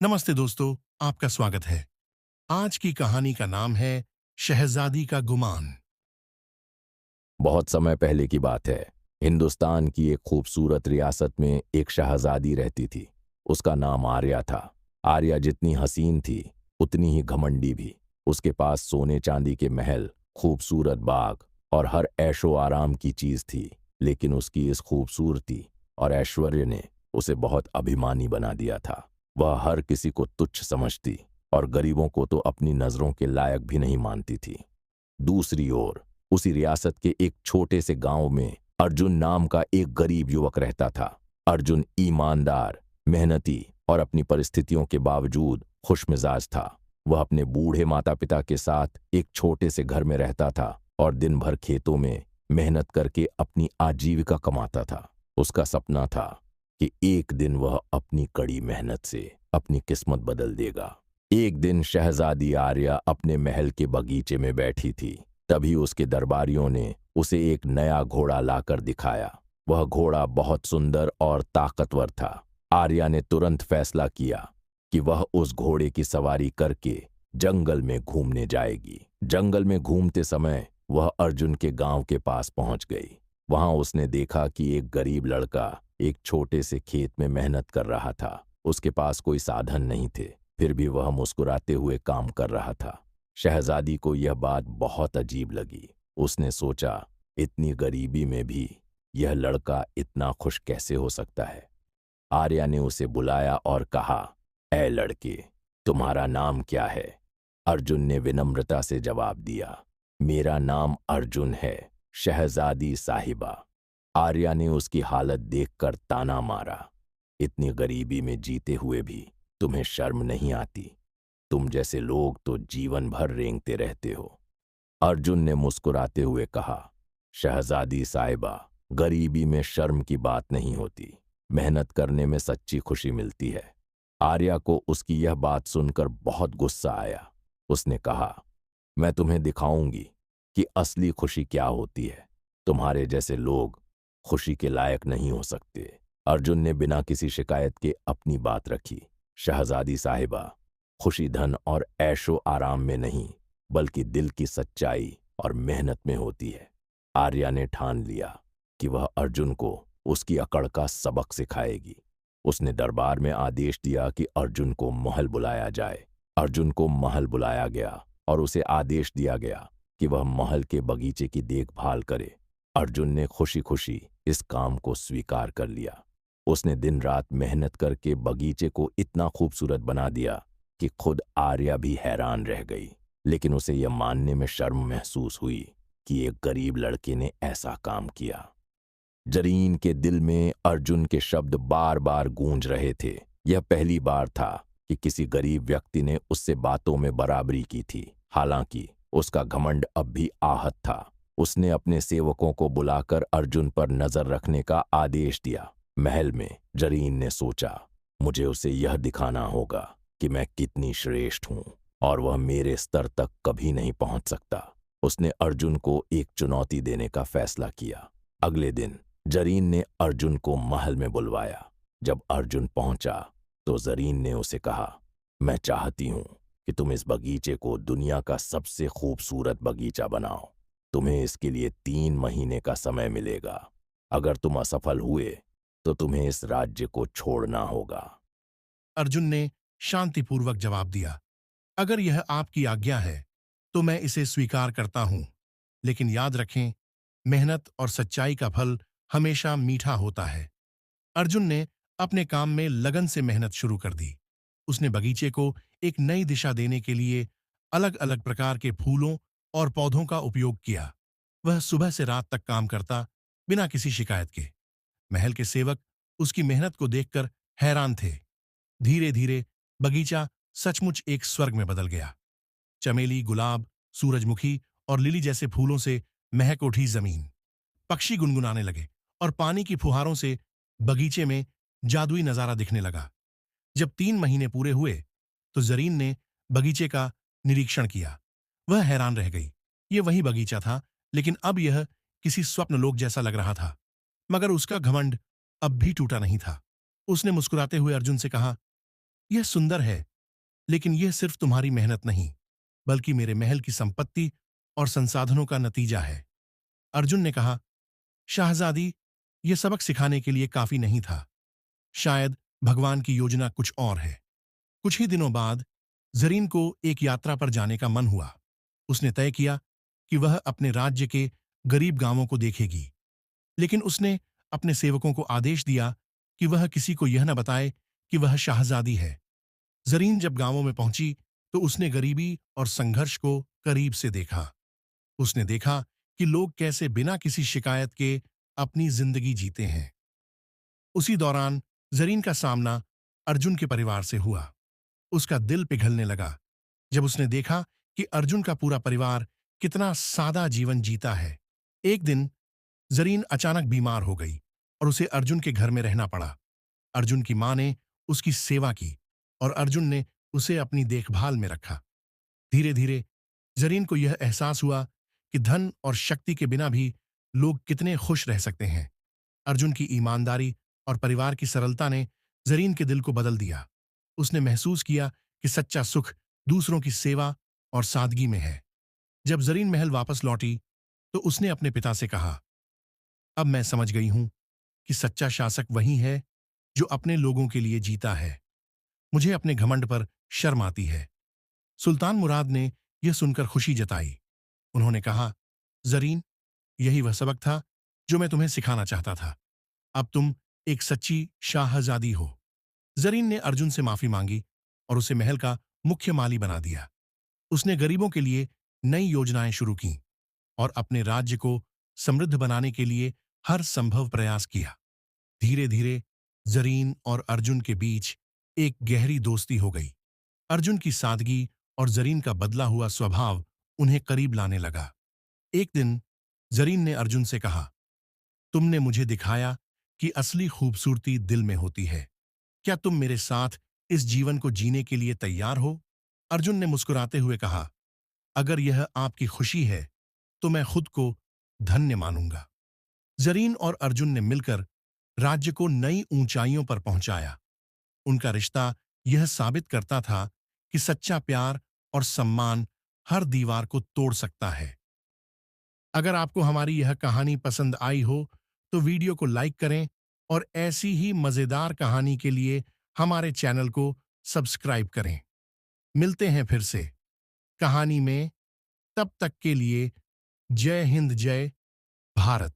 नमस्ते दोस्तों, आपका स्वागत है। आज की कहानी का नाम है शहजादी का गुमान। बहुत समय पहले की बात है। हिंदुस्तान की एक खूबसूरत रियासत में एक शहजादी रहती थी। उसका नाम आर्या था। आर्या जितनी हसीन थी, उतनी ही घमंडी भी। उसके पास सोने चांदी के महल, खूबसूरत बाग और हर ऐशो आराम की चीज थी। लेकिन उसकी इस खूबसूरती और ऐश्वर्य ने उसे बहुत अभिमानी बना दिया था। वह हर किसी को तुच्छ समझती और गरीबों को तो अपनी नजरों के लायक भी नहीं मानती थी। दूसरी ओर उसी रियासत के एक छोटे से गांव में अर्जुन नाम का एक गरीब युवक रहता था। अर्जुन ईमानदार, मेहनती और अपनी परिस्थितियों के बावजूद खुशमिजाज था। वह अपने बूढ़े माता पिता के साथ एक छोटे से घर में रहता था और दिन भर खेतों में मेहनत करके अपनी आजीविका कमाता था। उसका सपना था कि एक दिन वह अपनी कड़ी मेहनत से अपनी किस्मत बदल देगा। एक दिन शहजादी आर्या अपने महल के बगीचे में बैठी थी। तभी उसके दरबारियों ने उसे एक नया घोड़ा लाकर दिखाया। वह घोड़ा बहुत सुंदर और ताकतवर था। आर्या ने तुरंत फैसला किया कि वह उस घोड़े की सवारी करके जंगल में घूमने जाएगी। जंगल में घूमते समय वह अर्जुन के गांव के पास पहुंच गई। वहां उसने देखा कि एक गरीब लड़का एक छोटे से खेत में मेहनत कर रहा था। उसके पास कोई साधन नहीं थे, फिर भी वह मुस्कुराते हुए काम कर रहा था। शहजादी को यह बात बहुत अजीब लगी। उसने सोचा, इतनी गरीबी में भी यह लड़का इतना खुश कैसे हो सकता है। आर्या ने उसे बुलाया और कहा, ऐ लड़के, तुम्हारा नाम क्या है? अर्जुन ने विनम्रता से जवाब दिया, मेरा नाम अर्जुन है, शहजादी साहिबा। आर्या ने उसकी हालत देखकर ताना मारा, इतनी गरीबी में जीते हुए भी तुम्हें शर्म नहीं आती? तुम जैसे लोग तो जीवन भर रेंगते रहते हो। अर्जुन ने मुस्कुराते हुए कहा, शहजादी साहिबा, गरीबी में शर्म की बात नहीं होती। मेहनत करने में सच्ची खुशी मिलती है। आर्या को उसकी यह बात सुनकर बहुत गुस्सा आया। उसने कहा, मैं तुम्हें दिखाऊंगी कि असली खुशी क्या होती है। तुम्हारे जैसे लोग खुशी के लायक नहीं हो सकते। अर्जुन ने बिना किसी शिकायत के अपनी बात रखी, शहजादी साहिबा, खुशी धन और ऐशो आराम में नहीं, बल्कि दिल की सच्चाई और मेहनत में होती है। आर्या ने ठान लिया कि वह अर्जुन को उसकी अकड़ का सबक सिखाएगी। उसने दरबार में आदेश दिया कि अर्जुन को महल बुलाया जाए। अर्जुन को महल बुलाया गया और उसे आदेश दिया गया कि वह महल के बगीचे की देखभाल करे। अर्जुन ने खुशी खुशी इस काम को स्वीकार कर लिया। उसने दिन रात मेहनत करके बगीचे को इतना खूबसूरत बना दिया कि खुद आर्या भी हैरान रह गई। लेकिन उसे यह मानने में शर्म महसूस हुई कि एक गरीब लड़के ने ऐसा काम किया। जरीन के दिल में अर्जुन के शब्द बार बार गूंज रहे थे। यह पहली बार था कि किसी गरीब व्यक्ति ने उससे बातों में बराबरी की थी। हालांकि उसका घमंड अब भी आहत था। उसने अपने सेवकों को बुलाकर अर्जुन पर नजर रखने का आदेश दिया। महल में जरीन ने सोचा, मुझे उसे यह दिखाना होगा कि मैं कितनी श्रेष्ठ हूं और वह मेरे स्तर तक कभी नहीं पहुंच सकता। उसने अर्जुन को एक चुनौती देने का फैसला किया। अगले दिन जरीन ने अर्जुन को महल में बुलवाया। जब अर्जुन पहुंचा तो जरीन ने उसे कहा, मैं चाहती हूं कि तुम इस बगीचे को दुनिया का सबसे खूबसूरत बगीचा बनाओ। तुम्हें इसके लिए 3 महीने का समय मिलेगा। अगर तुम असफल हुए तो तुम्हें इस राज्य को छोड़ना होगा। अर्जुन ने शांतिपूर्वक जवाब दिया, अगर यह आपकी आज्ञा है तो मैं इसे स्वीकार करता हूं। लेकिन याद रखें, मेहनत और सच्चाई का फल हमेशा मीठा होता है। अर्जुन ने अपने काम में लगन से मेहनत शुरू कर दी। उसने बगीचे को एक नई दिशा देने के लिए अलग अलग प्रकार के फूलों और पौधों का उपयोग किया। वह सुबह से रात तक काम करता, बिना किसी शिकायत के। महल के सेवक उसकी मेहनत को देखकर हैरान थे। धीरे धीरे बगीचा सचमुच एक स्वर्ग में बदल गया। चमेली, गुलाब, सूरजमुखी और लिली जैसे फूलों से महक उठी जमीन। पक्षी गुनगुनाने लगे और पानी की फुहारों से बगीचे में जादुई नजारा दिखने लगा। जब 3 महीने पूरे हुए तो जरीन ने बगीचे का निरीक्षण किया। वह हैरान रह गई। ये वही बगीचा था, लेकिन अब यह किसी स्वप्न लोक जैसा लग रहा था। मगर उसका घमंड अब भी टूटा नहीं था। उसने मुस्कुराते हुए अर्जुन से कहा, यह सुंदर है, लेकिन यह सिर्फ तुम्हारी मेहनत नहीं, बल्कि मेरे महल की संपत्ति और संसाधनों का नतीजा है। अर्जुन ने कहा, शाहजादी, यह सबक सिखाने के लिए काफी नहीं था। शायद भगवान की योजना कुछ और है। कुछ ही दिनों बाद जरीन को एक यात्रा पर जाने का मन हुआ। उसने तय किया कि वह अपने राज्य के गरीब गांवों को देखेगी, लेकिन उसने अपने सेवकों को आदेश दिया कि वह किसी को यह न बताए कि वह शाहजादी है। जरीन जब गांवों में पहुंची तो उसने गरीबी और संघर्ष को करीब से देखा। उसने देखा कि लोग कैसे बिना किसी शिकायत के अपनी जिंदगी जीते हैं। उसी दौरान जरीन का सामना अर्जुन के परिवार से हुआ। उसका दिल पिघलने लगा जब उसने देखा कि अर्जुन का पूरा परिवार कितना सादा जीवन जीता है। एक दिन जरीन अचानक बीमार हो गई और उसे अर्जुन के घर में रहना पड़ा। अर्जुन की मां ने उसकी सेवा की और अर्जुन ने उसे अपनी देखभाल में रखा। धीरे धीरे जरीन को यह एहसास हुआ कि धन और शक्ति के बिना भी लोग कितने खुश रह सकते हैं। अर्जुन की ईमानदारी और परिवार की सरलता ने जरीन के दिल को बदल दिया। उसने महसूस किया कि सच्चा सुख दूसरों की सेवा और सादगी में है। जब जरीन महल वापस लौटी तो उसने अपने पिता से कहा, अब मैं समझ गई हूं कि सच्चा शासक वही है जो अपने लोगों के लिए जीता है। मुझे अपने घमंड पर शर्म आती है। सुल्तान मुराद ने यह सुनकर खुशी जताई। उन्होंने कहा, जरीन, यही वह सबक था जो मैं तुम्हें सिखाना चाहता था। अब तुम एक सच्ची शाहजादी हो। जरीन ने अर्जुन से माफी मांगी और उसे महल का मुख्य माली बना दिया। उसने गरीबों के लिए नई योजनाएं शुरू की और अपने राज्य को समृद्ध बनाने के लिए हर संभव प्रयास किया। धीरे धीरे जरीन और अर्जुन के बीच एक गहरी दोस्ती हो गई। अर्जुन की सादगी और जरीन का बदला हुआ स्वभाव उन्हें करीब लाने लगा। एक दिन जरीन ने अर्जुन से कहा, तुमने मुझे दिखाया कि असली खूबसूरती दिल में होती है। क्या तुम मेरे साथ इस जीवन को जीने के लिए तैयार हो? अर्जुन ने मुस्कुराते हुए कहा, अगर यह आपकी खुशी है तो मैं खुद को धन्य मानूंगा। जरीन और अर्जुन ने मिलकर राज्य को नई ऊंचाइयों पर पहुंचाया। उनका रिश्ता यह साबित करता था कि सच्चा प्यार और सम्मान हर दीवार को तोड़ सकता है। अगर आपको हमारी यह कहानी पसंद आई हो तो वीडियो को लाइक करें और ऐसी ही मजेदार कहानी के लिए हमारे चैनल को सब्सक्राइब करें। मिलते हैं फिर से कहानी में। तब तक के लिए जय हिंद, जय भारत।